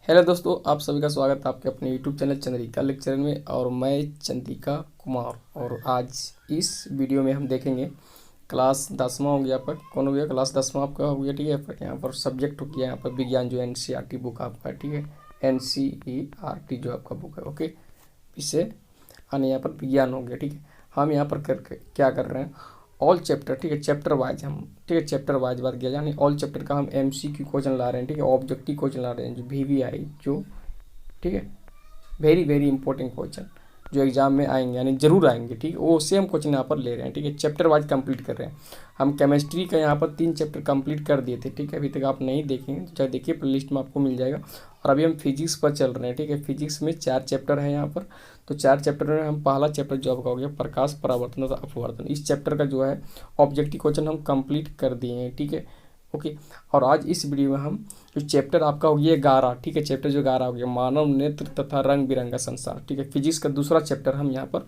Hello दोस्तों, आप सभी का स्वागत है आपके अपने यूट्यूब चैनल चंद्रिका लेक्चर में। और मैं चंद्रिका कुमार। और आज इस वीडियो में हम देखेंगे क्लास 10वां हो गया। आपका कौन हो गया? क्लास 10वां आपका हो गया। ठीक है, पर यहाँ पर सब्जेक्ट हो गया यहाँ पर विज्ञान, जो एनसीईआरटी बुक आपका है। ठीक है, एनसीईआरटी जो आपका बुक है। ओके, इससे यानी यहाँ पर विज्ञान हो गया। ठीक है, हम यहाँ पर क्या कर रहे हैं, ऑल चैप्टर। ठीक है, चैप्टर वाइज हम, ठीक है, चैप्टर वाइज बात किया, यानी ऑल चैप्टर का हम एमसीक्यू क्वेश्चन ला रहे हैं। ठीक है, ऑब्जेक्टिव क्वेश्चन ला रहे हैं, जो वीवीआई, जो ठीक है वेरी वेरी इंपॉर्टेंट क्वेश्चन जो एग्जाम में आएंगे, यानी जरूर आएंगे। ठीक है, वो सेम क्वेश्चन यहाँ पर ले रहे हैं। ठीक है, चैप्टर वाइज कंप्लीट कर रहे हैं। हम केमिस्ट्री का यहाँ पर 3 चैप्टर कंप्लीट कर दिए थे। ठीक है, अभी तक आप नहीं देखेंगे तो चाहे देखिए, प्लेलिस्ट में आपको मिल जाएगा। और अभी हम फिजिक्स पर चल रहे हैं। ठीक है, फिजिक्स में 4 चैप्टर है यहाँ पर। तो 4 चैप्टर में हम पहला चैप्टर जो आपका हो गया प्रकाश, परावर्तन तथा अपवर्तन, इस चैप्टर का जो है ऑब्जेक्टिव क्वेश्चन हम कंप्लीट कर दिए हैं। ठीक है, ओके। और आज इस वीडियो में हम जो चैप्टर आपका हो गया 11, ठीक है, चैप्टर जो 11 हो गया मानव नेत्र तथा रंग बिरंगा संसार। ठीक है, फिजिक्स का दूसरा चैप्टर हम यहाँ पर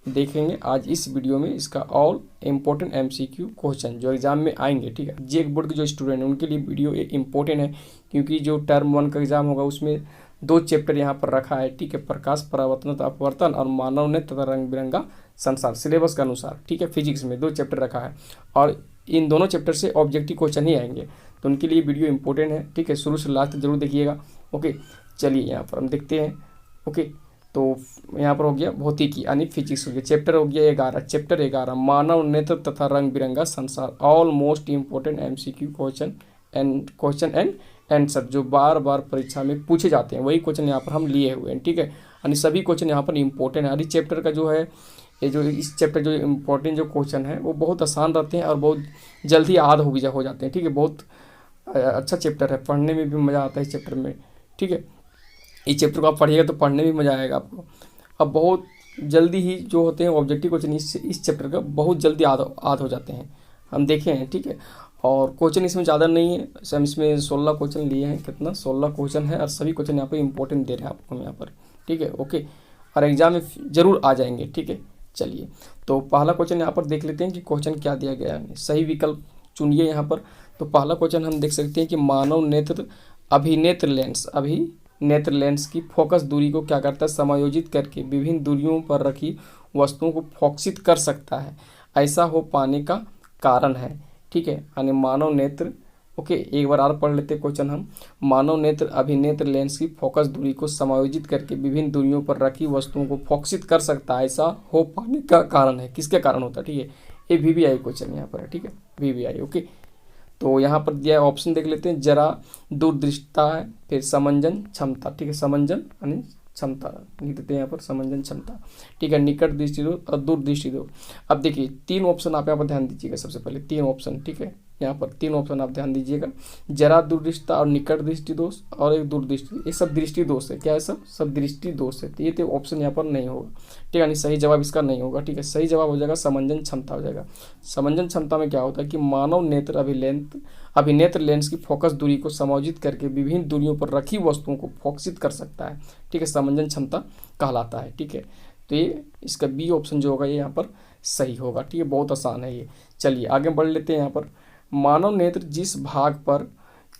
देखेंगे आज इस वीडियो में। इसका ऑल इम्पोर्टेंट एमसीक्यू क्वेश्चन जो एग्जाम में आएंगे। ठीक है, जे बोर्ड के जो स्टूडेंट हैं उनके लिए वीडियो इम्पोर्टेंट है, क्योंकि जो टर्म 1 का एग्जाम होगा उसमें 2 चैप्टर यहाँ पर रखा है। ठीक है, प्रकाश, परावर्तन तथा अपवर्तन और मानव नेत्र तथा रंग बिरंगा संसार, सिलेबस के अनुसार। ठीक है, फिजिक्स में 2 चैप्टर रखा है और इन दोनों चैप्टर से ऑब्जेक्टिव क्वेश्चन ही आएंगे, तो उनके लिए वीडियो इंपॉर्टेंट है। ठीक है, शुरू से लास्ट तक जरूर देखिएगा। ओके, चलिए यहाँ पर हम देखते हैं। ओके, तो यहाँ पर हो गया भौतिकी यानी फिजिक्स हो गया, चैप्टर हो गया 11, चैप्टर 11 मानव नेत्र तथा रंग बिरंगा संसार, all most important MCQ question and answer, जो बार बार परीक्षा में पूछे जाते हैं, वही क्वेश्चन यहाँ पर हम लिए हुए हैं। ठीक है, यानी सभी क्वेश्चन यहाँ पर इंपॉर्टेंट है। इस चैप्टर का जो है, ये जो इस चैप्टर जो इम्पोर्टेंट जो क्वेश्चन है वो बहुत आसान रहते हैं और बहुत जल्दी याद हो जाते हैं। ठीक है, बहुत अच्छा चैप्टर है, पढ़ने में भी मज़ा आता है इस चैप्टर में। ठीक है, इस चैप्टर को आप पढ़िएगा तो पढ़ने में मज़ा आएगा आपको। अब बहुत जल्दी ही जो होते हैं ऑब्जेक्टिव क्वेश्चन इस चैप्टर का बहुत जल्दी याद हो जाते हैं, हम देखे हैं। ठीक है, और क्वेश्चन इसमें ज़्यादा नहीं है, हम इसमें 16 क्वेश्चन लिए हैं। कितना? 16 क्वेश्चन है और सभी क्वेश्चन यहाँ पर इंपॉर्टेंट दे रहे हैं आपको यहाँ पर। ठीक है, ओके, और एग्जाम में ज़रूर आ जाएंगे। ठीक है, चलिए तो पहला क्वेश्चन यहाँ पर देख लेते हैं कि क्वेश्चन क्या दिया गया है। सही विकल्प चुनिए यहाँ पर। तो पहला क्वेश्चन हम देख सकते हैं कि मानव नेत्र अभिनेत्र लेंस की फोकस दूरी को क्या करता है? समायोजित करके विभिन्न दूरियों पर रखी वस्तुओं को फोकसित कर सकता है। ऐसा हो पाने का कारण है। ठीक है, यानी मानव नेत्र, ओके, एक बार और पढ़ लेते क्वेश्चन हम। मानव नेत्र अभिनेत्र लेंस की फोकस दूरी को समायोजित करके विभिन्न दूरियों पर रखी वस्तुओं को फोकसित कर सकता है। ऐसा हो पाने का कारण है, किसके कारण होता है? ठीक है, ये वीवीआई क्वेश्चन यहाँ पर है। ठीक है, वीवीआई। ओके, तो यहाँ पर दिया ऑप्शन देख लेते हैं। जरा दूरदृष्टता है, फिर समंजन क्षमता। ठीक है, समंजन यानी क्षमता लिख देते हैं यहाँ पर, समंजन क्षमता। ठीक है, निकट दृष्टि दोष और दूर दृष्टि दोष। अब देखिए 3 ऑप्शन आप यहाँ पर ध्यान दीजिएगा। सबसे पहले 3 ऑप्शन, ठीक है, यहाँ पर 3 ऑप्शन आप ध्यान दीजिएगा। जरा दूरदृष्टता और निकट दृष्टि दोष और एक दूरदृष्टि, ये सब दृष्टि दोष है। क्या है? सब दृष्टि दोष है। तो ये तो ऑप्शन यहाँ पर नहीं होगा। ठीक है, यानी सही जवाब इसका नहीं होगा। ठीक है, सही जवाब हो जाएगा समंजन क्षमता हो जाएगा। समंजन क्षमता में क्या होता है कि मानव नेत्र अभिनेत्र लेंस की फोकस दूरी को समायोजित करके विभिन्न दूरियों पर रखी वस्तुओं को फोकसित कर सकता है। ठीक है, समंजन क्षमता कहलाता है। ठीक है, तो ये इसका बी ऑप्शन जो होगा ये यहाँ पर सही होगा। ठीक है, बहुत आसान है ये। चलिए आगे बढ़ लेते हैं। यहाँ पर मानव नेत्र जिस भाग पर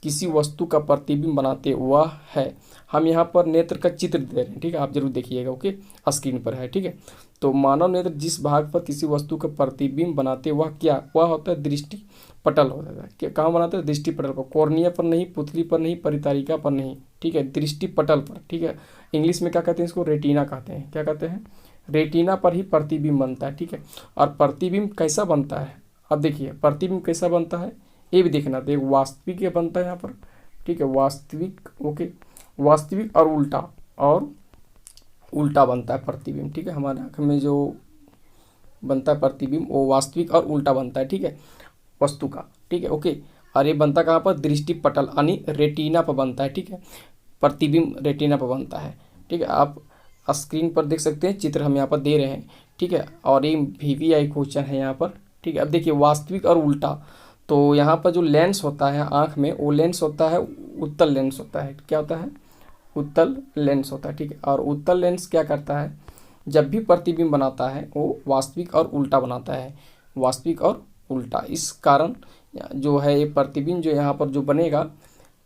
किसी वस्तु का प्रतिबिंब बनाते वह है। हम यहाँ पर नेत्र का चित्र दे रहे हैं। ठीक है, आप जरूर देखिएगा। ओके, स्क्रीन पर है। ठीक है, तो मानव नेत्र जिस भाग पर किसी वस्तु का प्रतिबिंब बनाते वह क्या? वह होता है दृष्टि पटल होता है। क्या कहाँ बनाते हैं? दृष्टि पटल पर, कॉर्निया पर नहीं, पुतली पर नहीं, परितारिका पर नहीं। ठीक है, दृष्टि पटल पर। ठीक है, इंग्लिश में क्या कहते हैं इसको? रेटिना कहते हैं। क्या कहते हैं? रेटिना पर ही प्रतिबिंब बनता है। ठीक है, और प्रतिबिंब कैसा बनता है? अब देखिए प्रतिबिंब कैसा बनता है ये भी देखना। तो एक वास्तविक बनता है यहाँ पर। ठीक है, वास्तविक। ओके, वास्तविक और उल्टा बनता है प्रतिबिंब। ठीक है, हमारे आँख में जो बनता है प्रतिबिंब वो वास्तविक और उल्टा बनता है। ठीक है, वस्तु का। ठीक है, ओके, और ये बनता कहाँ पर? दृष्टि पटल यानी रेटिना पर बनता है। ठीक है, प्रतिबिंब रेटिना पर बनता है। ठीक है, आप स्क्रीन पर देख सकते हैं, चित्र हम यहाँ पर दे रहे हैं। ठीक है, और ये वीवीआई क्वेश्चन है यहाँ पर। ठीक है, अब देखिए वास्तविक और उल्टा, तो यहाँ पर जो लेंस होता है आँख में वो लेंस होता है उत्तल लेंस होता है। क्या होता है? उत्तल लेंस होता है। ठीक है, और उत्तल लेंस क्या करता है? जब भी प्रतिबिंब बनाता है वो वास्तविक और उल्टा बनाता है, वास्तविक और उल्टा। इस कारण जो है ये प्रतिबिंब जो यहाँ पर जो बनेगा,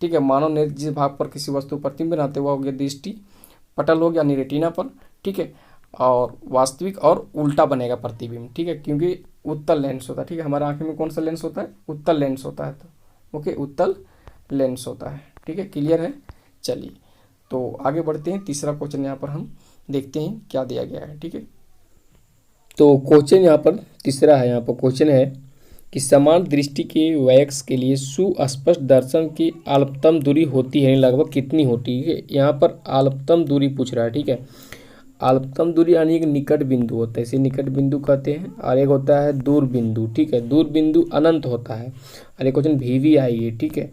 ठीक ठीक है। मानव नेत्र जिस भाग पर किसी वस्तु प्रतिबिंब बनाते हैं वह हो गया दृष्टि पटल हो गया यानी रेटिना पर, ठीक है। और वास्तविक और उल्टा बनेगा प्रतिबिंब, ठीक है, क्योंकि उत्तल लेंस होता है, ठीक है। हमारे आंखें में कौन सा लेंस होता है? उत्तल लेंस होता है, तो ओके उत्तल लेंस होता है, ठीक है। क्लियर है? चलिए तो आगे बढ़ते हैं। तीसरा क्वेश्चन यहाँ पर हम देखते हैं क्या दिया गया है, ठीक है। तो क्वेश्चन यहाँ पर तीसरा है, यहाँ पर क्वेश्चन है कि समान दृष्टि के वयस्क के लिए सुस्पष्ट दर्शन की अल्पतम दूरी होती है, लगभग कितनी होती है? यहाँ पर अल्पतम दूरी पूछ रहा है, ठीक है। अल्पतम दूरी यानी एक निकट बिंदु होता है, इसे निकट बिंदु कहते हैं। और एक होता है दूर बिंदु, ठीक है, दूर बिंदु अनंत होता है। और एक क्वेश्चन VVI है, ठीक है,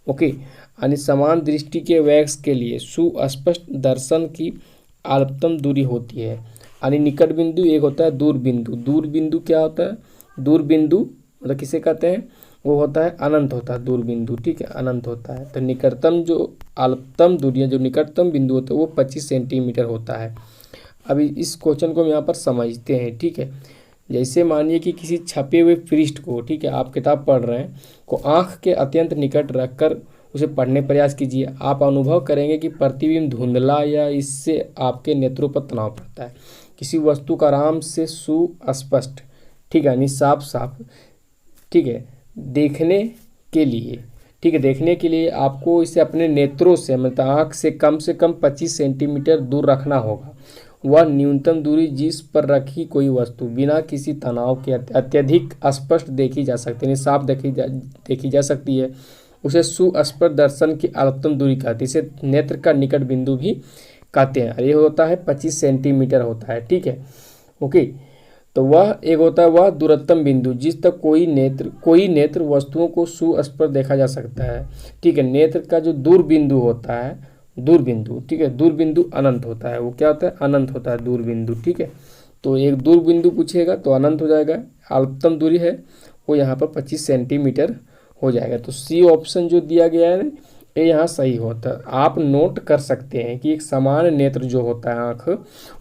ओके। यानी समान दृष्टि के वयस्क के लिए सुस्पष्ट दर्शन की अल्पतम दूरी होती है, यानी निकट बिंदु, एक होता है दूर बिंदु। दूर बिंदु क्या होता है? दूर बिंदु मतलब किसे कहते हैं? वो होता है अनंत होता है दूर बिंदु, ठीक है, अनंत होता है। तो निकटतम जो अल्पतम दूरियां जो निकटतम बिंदु होते हैं वो 25 सेंटीमीटर होता है। अभी इस क्वेश्चन को हम यहाँ पर समझते हैं, ठीक है। जैसे मानिए कि किसी छपे हुए पृष्ठ को, ठीक है, आप किताब पढ़ रहे हैं, को आँख के अत्यंत निकट रखकर उसे पढ़ने प्रयास कीजिए। आप अनुभव करेंगे कि प्रतिबिंब धुंधला या इससे आपके नेत्रों पर तनाव पड़ता है। किसी वस्तु का आराम से सुस्पष्ट, ठीक है, यानी साफ साफ, ठीक है, देखने के लिए, ठीक है, देखने के लिए आपको इसे अपने नेत्रों से मतलब आँख से कम 25 सेंटीमीटर दूर रखना होगा। वह न्यूनतम दूरी जिस पर रखी कोई वस्तु बिना किसी तनाव के अत्यधिक स्पष्ट देखी जा सकती है, साफ देखी जा सकती है, उसे सुस्पष्ट दर्शन की अल्पतम दूरी कहती है। इसे नेत्र का निकट बिंदु भी कहते हैं। ये होता है 25 सेंटीमीटर होता है, ठीक है, ओके। तो वह एक होता है वह दूरतम बिंदु जिस तक कोई नेत्र वस्तुओं को सुस्पष्ट देखा जा सकता है, ठीक है। नेत्र का जो दूर बिंदु होता है, दूर बिंदु, ठीक है, दूर बिंदु अनंत होता है। वो क्या होता है? अनंत होता है दूर बिंदु, ठीक है। तो एक दूर बिंदु पूछेगा तो अनंत हो जाएगा। अल्पतम दूरी है वो यहाँ पर 25 सेंटीमीटर हो जाएगा। तो सी ऑप्शन जो दिया गया है ये यहाँ सही होता है। आप नोट कर सकते हैं कि एक समान नेत्र जो होता है आँख,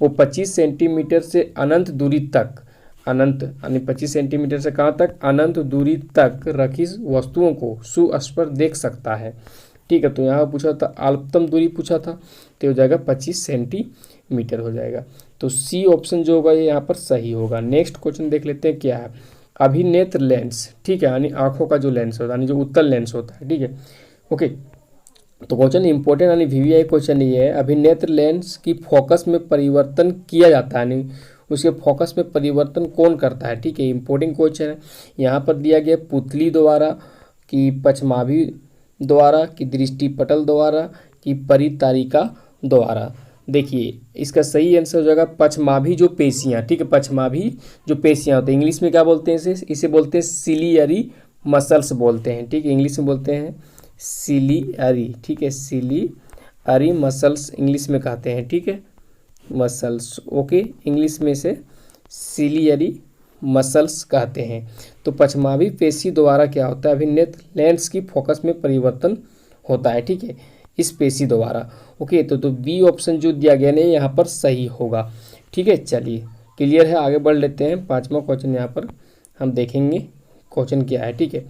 वो 25 सेंटीमीटर से अनंत दूरी तक, अनंत यानी 25 सेंटीमीटर से कहाँ तक? अनंत दूरी तक रखी वस्तुओं को सुस्पष्ट देख सकता है, ठीक है। तो यहाँ पूछा था अल्पतम दूरी पूछा था, तो हो जाएगा 25 सेंटीमीटर हो जाएगा। तो सी ऑप्शन जो होगा ये यहाँ पर सही होगा। नेक्स्ट क्वेश्चन देख लेते हैं क्या है। अभिनेत्र लेंस, ठीक है, यानी आंखों का जो लेंस होता है, यानी जो उत्तल लेंस होता है, ठीक है, ओके। तो क्वेश्चन इंपॉर्टेंट यानी VVI क्वेश्चन ये है, अभिनेत्र लेंस की फोकस में परिवर्तन किया जाता है, यानी उसके फोकस में परिवर्तन कौन करता है, ठीक है, इंपॉर्टेंट क्वेश्चन है। यहाँ पर दिया गया पुतली द्वारा कि पछमाभी द्वारा कि दृष्टिपटल द्वारा कि परितारिका द्वारा। देखिए इसका सही आंसर हो जाएगा पछमाभी जो पेशियाँ, ठीक है, पछमाभी जो पेशियाँ होती है, इंग्लिश में क्या बोलते हैं इसे बोलते हैं सिलियरी मसल्स बोलते हैं, ठीक है, इंग्लिश में बोलते हैं सिलियरी, ठीक है, सिलियरी मसल्स इंग्लिश में कहते हैं, ठीक है, मसल्स, ओके, इंग्लिश में से सिलियरी मसल्स कहते हैं। तो पछमाभी पेशी द्वारा क्या होता है? अभिनेत्र लेंस की फोकस में परिवर्तन होता है, ठीक है, इस पेशी द्वारा, ओके। तो बी ऑप्शन जो दिया गया है यहाँ पर सही होगा, ठीक है। चलिए क्लियर है, आगे बढ़ लेते हैं। 5वां क्वेश्चन यहाँ पर हम देखेंगे क्वेश्चन क्या है, ठीक है।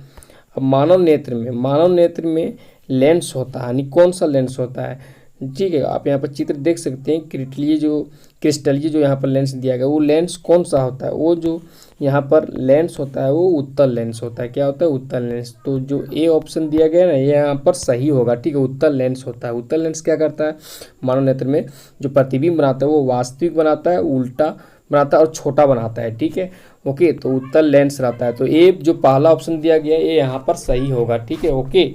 अब मानव नेत्र में लेंस होता है, यानी कौन सा लेंस होता है, ठीक है। आप यहाँ पर चित्र देख सकते हैं, क्रिस्टलीय जो यहाँ पर लेंस दिया गया वो लेंस कौन सा होता है? वो जो यहाँ पर लेंस होता है वो उत्तल लेंस होता है। क्या होता है? उत्तल लेंस। तो जो ए ऑप्शन दिया गया है ना ये यहाँ पर सही होगा, ठीक है, उत्तल लेंस होता है। उत्तल लेंस क्या करता है? मानव नेत्र में जो प्रतिबिंब बनाता है वो वास्तविक बनाता है, उल्टा बनाता है और छोटा बनाता है, ठीक है, ओके। तो उत्तल लेंस रहता है। तो ए जो पहला ऑप्शन दिया गया है ये यहाँ पर सही होगा, ठीक है, ओके।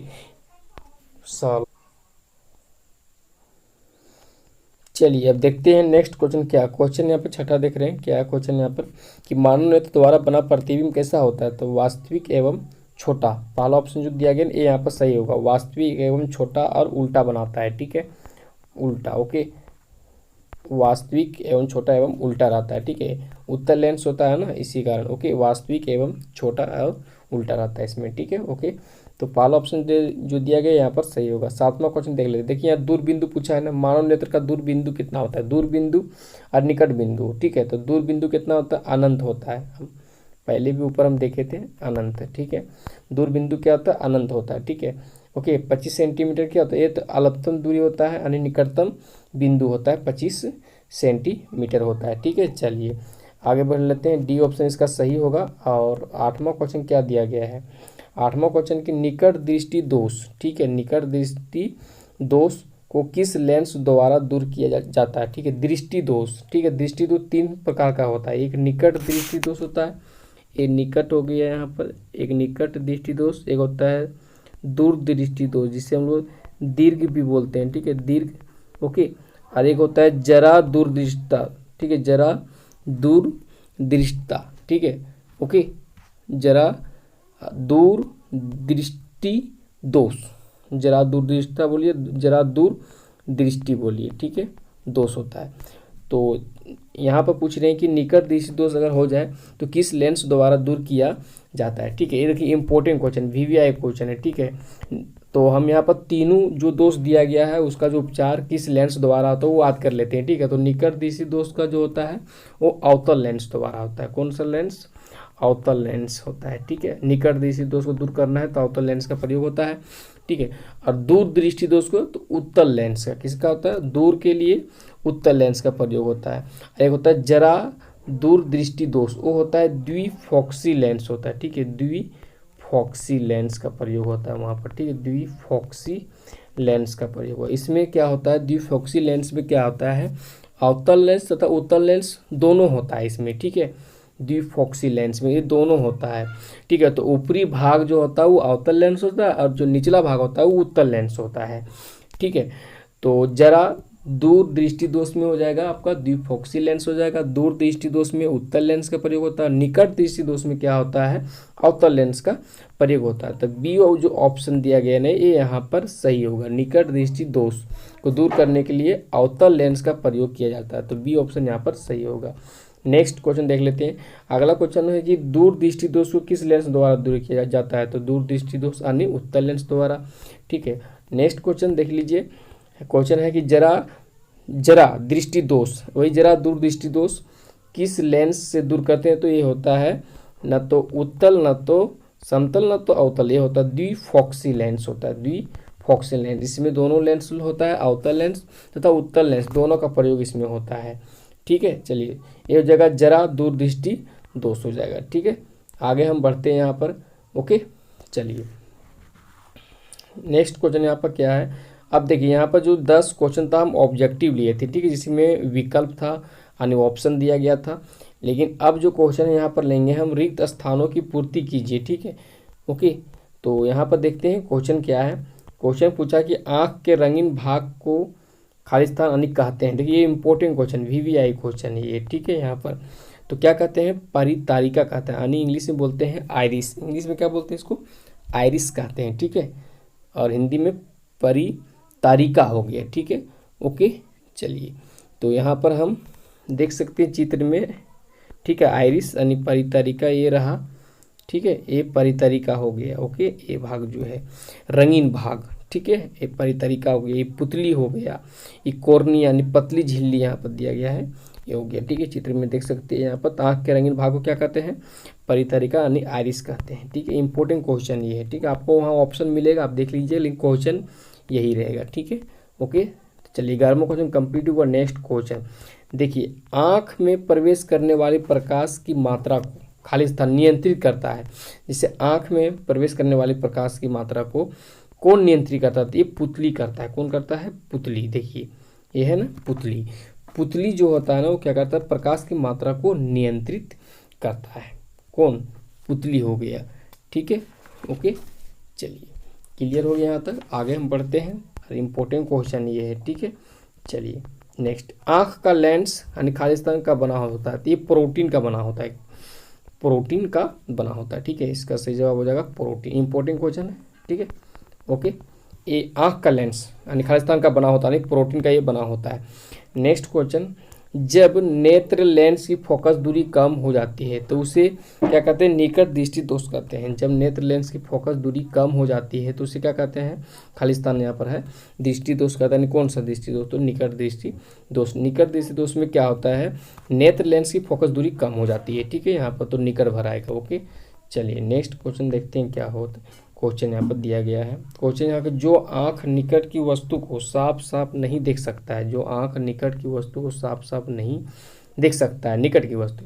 चलिए अब देखते हैं नेक्स्ट क्वेश्चन क्या क्वेश्चन यहाँ पर छठा देख रहे हैं क्या क्वेश्चन यहाँ पर कि मानव नेत्र द्वारा बना प्रतिबिंब कैसा होता है? तो वास्तविक एवं छोटा, पहला ऑप्शन जो दिया गया ये यहाँ पर सही होगा, वास्तविक एवं छोटा और उल्टा बनाता है, ठीक है, उल्टा, ओके, वास्तविक एवं छोटा एवं उल्टा रहता है, ठीक है, उत्तल लेंस होता है ना इसी कारण, ओके, वास्तविक एवं छोटा और उल्टा रहता है इसमें, ठीक है, ओके। तो पहला ऑप्शन जो दिया गया यहाँ पर सही होगा। 7वां क्वेश्चन देख लेते, देखिए यहाँ दूर बिंदु पूछा है ना, मानव नेत्र का दूर बिंदु कितना होता है? दूर बिंदु और निकट बिंदु, ठीक है, तो दूर बिंदु कितना होता है? अनंत होता है। हम पहले भी ऊपर हम देखे थे अनंत, ठीक है, दूर बिंदु क्या होता है? अनंत होता है, ठीक है, ओके 25 सेंटीमीटर क्या होता है, ये तो अलपतम दूरी होता है यानी निकटतम बिंदु होता है 25 सेंटीमीटर होता है। ठीक है, चलिए आगे बढ़ लेते हैं। डी ऑप्शन इसका सही होगा। और 8वां क्वेश्चन क्या दिया गया है, 8वां क्वेश्चन की निकट दृष्टि दोष। ठीक है, निकट दृष्टि दोष को किस लेंस द्वारा दूर किया जाता है। ठीक है, दृष्टि दोष। ठीक है, दृष्टि दोष 3 प्रकार का होता है। एक निकट दृष्टि दोष होता है, एक निकट हो गया यहाँ पर, एक निकट दृष्टि दोष, एक होता है दूर दृष्टि दोष जिसे हम लोग दीर्घ भी बोलते हैं। ठीक है, दीर्घ। ओके, और एक होता है जरा दूरदृष्टता। ठीक है, जरा दूरदृष्टता। ठीक है, ओके, जरा दूर दृष्टि दोष, जरा दूरदृष्टता बोलिए, जरा दूर दृष्टि बोलिए। ठीक है, दोष होता है। तो यहाँ पर पूछ रहे हैं कि निकट दृष्टि दोष अगर हो जाए तो किस लेंस द्वारा दूर किया जाता है। ठीक है, ये देखिए इंपॉर्टेंट क्वेश्चन, वीवीआई क्वेश्चन है। ठीक है, तो हम यहाँ पर तीनों जो दोष दिया गया है उसका जो उपचार किस लेंस द्वारा होता है वो याद कर लेते हैं। ठीक है, तो निकट दृष्टि दोष का जो होता है वो अवतल लेंस द्वारा होता है। कौन सा लेंस, अवतल लेंस होता है। ठीक है, निकट दृष्टि दोष को दूर करना है तो अवतल लेंस का प्रयोग होता है। ठीक है, और दूर दृष्टि दोष को तो उत्तल लेंस का, किसका होता है, दूर के लिए उत्तल लेंस का प्रयोग होता है। एक होता है जरा दूर दृष्टि दोष, वो होता है द्विफॉक्सी लेंस होता है। ठीक है, द्विफॉक्सी लेंस का प्रयोग होता है वहाँ पर। ठीक है, द्विफॉक्सी लेंस का प्रयोग हुआ। इसमें क्या होता है, द्विफॉक्सी लेंस में क्या होता है, अवतल लेंस तथा उत्तल लेंस दोनों होता है इसमें। ठीक है, द्विफॉक्सी लेंस में ये दोनों होता है। ठीक है, तो ऊपरी भाग जो होता है वो अवतल लेंस होता है और जो निचला भाग होता है वो उत्तल लेंस होता है। ठीक है, तो जरा दूर दृष्टि दोष में हो जाएगा आपका द्विफॉक्सी लेंस हो जाएगा, दूर दृष्टि दोष में उत्तल लेंस का प्रयोग होता है, निकट दृष्टि दोष में क्या होता है, अवतल लेंस का प्रयोग होता है। तो बी जो ऑप्शन दिया गया है ये यहाँ पर सही होगा। निकट दृष्टि दोष को दूर करने के लिए अवतल लेंस का प्रयोग किया जाता है, तो बी ऑप्शन यहाँ पर सही होगा। नेक्स्ट क्वेश्चन देख लेते हैं। अगला क्वेश्चन है कि दूर दृष्टि दोष को किस लेंस द्वारा दूर किया जाता है, तो दूर दृष्टि दोष यानी उत्तल लेंस द्वारा। ठीक है, नेक्स्ट क्वेश्चन देख लीजिए। क्वेश्चन है कि जरा दृष्टि दोष, वही जरा दूर दृष्टि दोष किस लेंस से दूर करते हैं, तो ये होता है न तो उत्तल न तो समतल न तो अवतल, ये होता है द्विफॉक्सी लेंस होता है, द्विफॉक्सी लेंस। इसमें दोनों लेंस होता है, अवतल लेंस तथा उत्तल लेंस दोनों का प्रयोग इसमें होता है। ठीक है, चलिए ये जगह जरा दूर दृष्टि दोष हो जाएगा। ठीक है, आगे हम बढ़ते हैं यहाँ पर। ओके, चलिए नेक्स्ट क्वेश्चन यहाँ पर क्या है। अब देखिए यहाँ पर जो 10 क्वेश्चन था हम ऑब्जेक्टिव लिए थे। ठीक है, जिसमें विकल्प था यानी ऑप्शन दिया गया था। लेकिन अब जो क्वेश्चन है यहाँ पर लेंगे हम, रिक्त स्थानों की पूर्ति कीजिए। ठीक है, ओके, तो यहाँ पर देखते हैं क्वेश्चन क्या है। क्वेश्चन पूछा कि आँख के रंगीन भाग को खाली स्थान अनिक कहते हैं। देखिए ये इंपॉर्टेंट क्वेश्चन, वीवीआई क्वेश्चन है ये। ठीक है, यहाँ पर तो क्या कहते हैं, परितारिका कहते हैं, यानी इंग्लिश में बोलते हैं आइरिस। इंग्लिश में क्या बोलते हैं इसको, आइरिस कहते हैं। ठीक है, और हिंदी में परितारिका हो गया। ठीक है, ओके, चलिए तो यहाँ पर हम देख सकते हैं चित्र में। ठीक है, आइरिस यानी परितारिका ये रहा। ठीक है, ये परितारिका हो गया। ओके, ये भाग जो है रंगीन भाग। ठीक है, ये परितारिका हो गया, ये पुतली हो गया, ये कॉर्निया यानी पतली झिल्ली यहाँ पर दिया गया है, ये हो गया। ठीक है, चित्र में देख सकते हैं यहाँ पर आँख के रंगीन भाग को क्या कहते हैं, परितारिका यानी आइरिस कहते हैं। ठीक है, इंपॉर्टेंट क्वेश्चन ये है। ठीक है, आपको वहाँ ऑप्शन मिलेगा, आप देख लीजिए, लेकिन क्वेश्चन यही रहेगा। ठीक है, ओके, चलिए 11वां क्वेश्चन कंप्लीट हुआ। नेक्स्ट क्वेश्चन देखिए, आँख में प्रवेश करने वाले प्रकाश की मात्रा को खाली स्थान नियंत्रित करता है। जिससे आँख में प्रवेश करने वाले प्रकाश की मात्रा को कौन नियंत्रित करता है, ये पुतली करता है। कौन करता है, पुतली। देखिए ये है ना पुतली। पुतली जो होता है ना वो क्या करता है, प्रकाश की मात्रा को नियंत्रित करता है। कौन, पुतली हो गया। ठीक है, ओके, चलिए क्लियर हो गया यहाँ तक। आगे हम बढ़ते हैं, इंपॉर्टेंट क्वेश्चन ये है। ठीक है, चलिए नेक्स्ट, आँख का लेंस यानी खाली स्थान का बना होता है, तो ये प्रोटीन का बना होता है, प्रोटीन का बना होता है। ठीक है, इसका सही जवाब हो जाएगा प्रोटीन। इंपॉर्टेंट क्वेश्चन है। ठीक है, ओके, ये आँख का लेंस यानी खाली स्थान का बना होता है, नहीं प्रोटीन का ये बना होता है। नेक्स्ट क्वेश्चन, जब नेत्र लेंस की फोकस दूरी कम हो जाती है तो उसे क्या कहते हैं, निकट दृष्टि दोष कहते हैं। जब नेत्र लेंस की फोकस दूरी कम हो जाती है तो उसे क्या कहते हैं, खाली स्थान यहाँ पर है, दृष्टि दोष कहते हैं। कौन सा दृष्टि दोष, तो निकट दृष्टि दोष। निकट दृष्टि दोष में क्या होता है, नेत्र लेंस की फोकस दूरी कम हो जाती है। ठीक है, यहाँ पर तो निकट भर आएगा। ओके, चलिए नेक्स्ट क्वेश्चन देखते हैं क्या होता है। क्वेश्चन यहाँ पर दिया गया है। क्वेश्चन यहाँ का, जो आँख निकट की वस्तु को साफ साफ नहीं देख सकता है, जो आँख निकट की वस्तु को साफ साफ नहीं देख सकता है, निकट की वस्तु,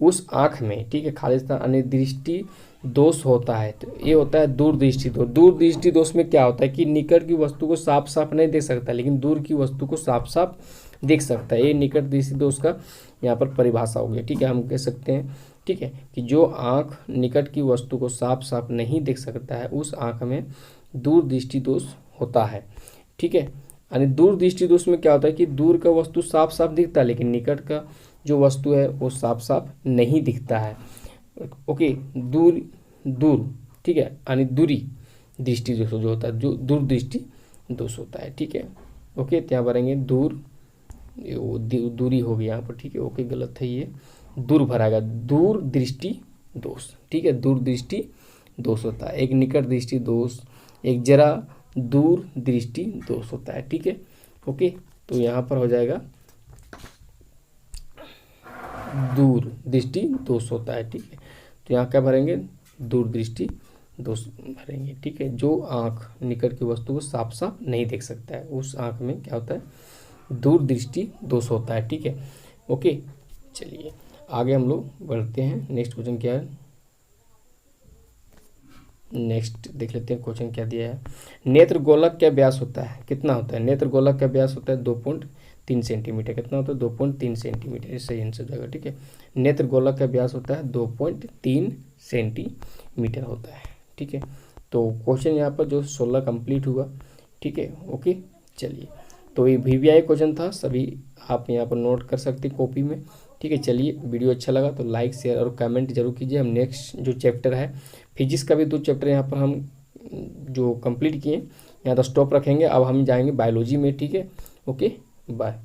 उस आँख में, ठीक है, खालिस्तान अनिर्दृष्टि दोष होता है। तो ये होता है दूरदृष्टि दोष। दूरदृष्टि दोष में क्या होता है कि निकट की वस्तु को साफ साफ नहीं देख सकता, लेकिन दूर की वस्तु को साफ साफ देख सकता है। ये निकट दृष्टि दोष का यहाँ पर परिभाषा हो गया, ठीक है। हम कह सकते हैं, ठीक है, कि जो आँख निकट की वस्तु को साफ साफ नहीं देख सकता है, उस आँख में दूरदृष्टि दोष होता है, ठीक है। यानी दूरदृष्टि दोष में क्या होता है कि दूर का वस्तु साफ साफ दिखता है, लेकिन निकट का जो वस्तु है वो साफ साफ नहीं दिखता है। ओके, दूर दूर, ठीक है, यानी दूरी दृष्टि दोष जो होता है, जो दूरदृष्टि दोष होता है, ठीक है। ओके, तो यहाँ भरेंगे दूर, दूरी हो गई यहाँ पर, ठीक है। ओके, गलत है, ये दूर भराएगा, दूर दृष्टि दोष, ठीक है। दूर दृष्टि दोष होता है, एक निकट दृष्टि दोष, एक जरा दूर दृष्टि दोष होता है, ठीक है। ओके, तो यहाँ पर हो जाएगा दूर दृष्टि दोष होता है, ठीक है। तो यहाँ क्या भरेंगे, दूर दृष्टि दोष भरेंगे, ठीक है। जो आँख निकट की वस्तु को साफ साफ नहीं देख सकता है, उस आँख में क्या होता है, दूर दृष्टि दोष होता है, ठीक है। ओके, चलिए आगे हम लोग बढ़ते हैं। नेक्स्ट क्वेश्चन क्या है, नेक्स्ट देख लेते हैं क्वेश्चन क्या दिया है। नेत्र गोलक का व्यास होता है, कितना होता है, नेत्र गोलक का व्यास होता है 2.3 सेंटीमीटर। कितना होता है, 2.3 सेंटीमीटर, सही आंसर जाएगा, ठीक है। नेत्र गोलक का व्यास होता है 2.3 सेंटीमीटर होता है, ठीक है। तो क्वेश्चन यहाँ पर जो 16 कंप्लीट हुआ, ठीक है। ओके, चलिए, तो ये VVI क्वेश्चन था, सभी आप यहाँ पर नोट कर सकते कॉपी में, ठीक है। चलिए, वीडियो अच्छा लगा तो लाइक शेयर और कमेंट जरूर कीजिए। हम नेक्स्ट जो चैप्टर है, फिजिक्स का भी 2 चैप्टर यहाँ पर हम जो कंप्लीट किए यहाँ तो स्टॉप रखेंगे। अब हम जाएंगे बायोलॉजी में, ठीक है। Okay, bye.